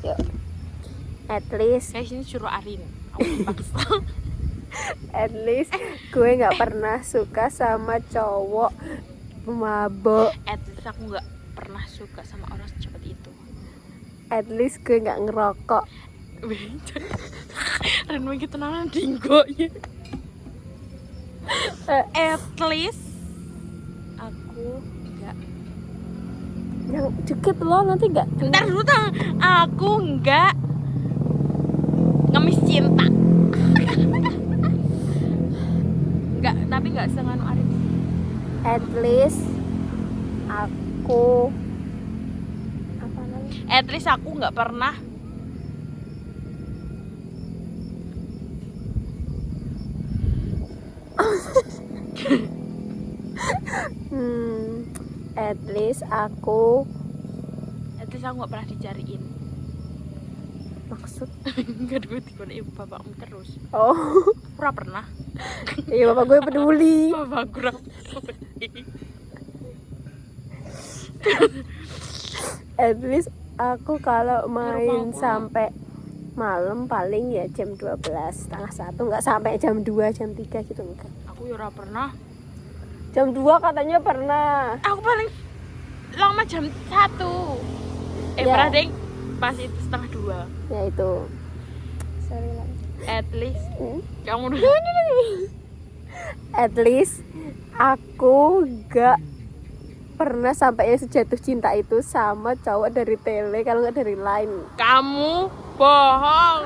Yuk. At least Guys, ini suruh Arin. Aku dipaksa. At least gue nggak pernah suka sama cowok mabok. At least aku nggak pernah suka sama orang secepet itu. At least gue nggak ngerokok. Ren gitu tenanan dinggo ya. At least aku nggak. Yang dikit loh, nanti nggak. Bentar dulu tang. Aku nggak ngemis cinta. Nggak, tapi nggak senganu Arin. At least aku apa namanya? At least aku nggak pernah At least aku nggak pernah dicariin. maksud. Enggak, gue dikon ibu bapakmu terus. Oh, Pura pernah. iya bapak gue peduli. Bapak gue peduli. At least aku kalau main Rumahku. sampai malam paling ya jam 12, setengah 1, nggak sampai jam 2, jam 3 gitu enggak. Aku ya ora pernah. Jam 2 katanya pernah. Aku paling lama jam 1. Ya. Pernah deng pas itu setengah 2. Ya itu. Sorry lah. At least kamu udah At least aku gak pernah sampai sejatuh cinta itu sama cowok dari tele, kalau nggak dari line. kamu bohong.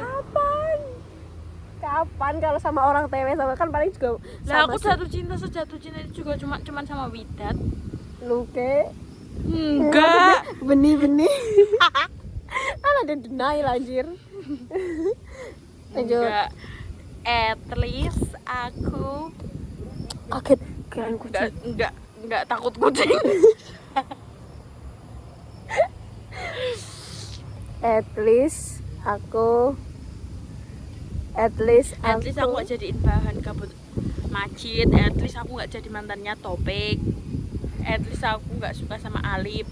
Kapan kalau sama orang tele sama kan paling juga Lah sama aku sejatuh cinta itu juga cuman sama Widat. Luke. Enggak. Benih-benih. Kan ada denial anjir. Lanjut. Enggak. At least aku Kaget kirain kucing. enggak takut kucing. At least aku At least aku gak jadiin bahan kabut macit. At least aku gak jadi mantannya Topik. At least aku gak suka sama Alip.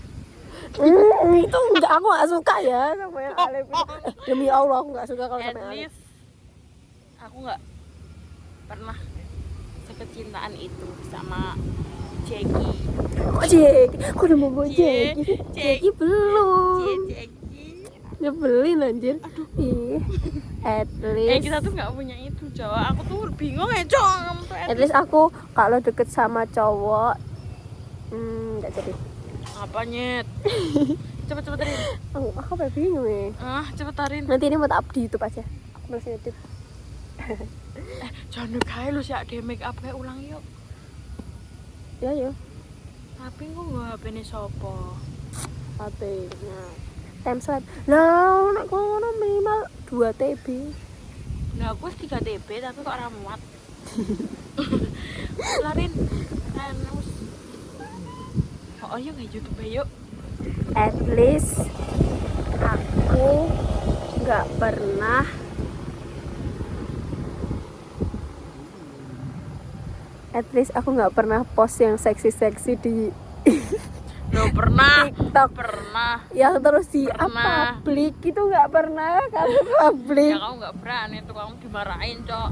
itu enggak, aku gak suka ya sama yang Alif itu. Demi Allah aku gak suka kalau At sama yang Alif. least aku gak pernah sekecintaan itu sama Jackie. Kok Jeki? Kok udah mau bawa Cie, Jeki sih? Jeki. Jeki belum. Jackie. Nyebelin anjir. Ih. At least Kita tuh gak punya itu, Jawa. Aku tuh bingung ya, Cong. At least aku kalau deket sama cowok nggak jadi. Apa nyet? Cepet Rin. Aku apa bingung ya. Cepet Rin. Nanti ini mau tak up di YouTube aja. Aku masih edit. Jangan kayak lu sih ada make up kayak ulang yuk. Ya yo. Tapi kok nggak HP nih sopo? HP-nya. Temslet. Lah, nek kono minimal 2 TB. Nah aku 3 TB tapi kok ora muat. Larin, terus. Oh yuk nge YouTube yuk. At least aku nggak pernah post yang seksi-seksi di Lo pernah? TikTok. Pernah. Yang terus di Pernah. publik itu nggak pernah, kamu publik. Ya kamu nggak berani tuh, kamu dimarahin cok.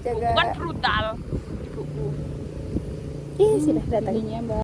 Jaga. Bukan brutal. Ih, sudah datang.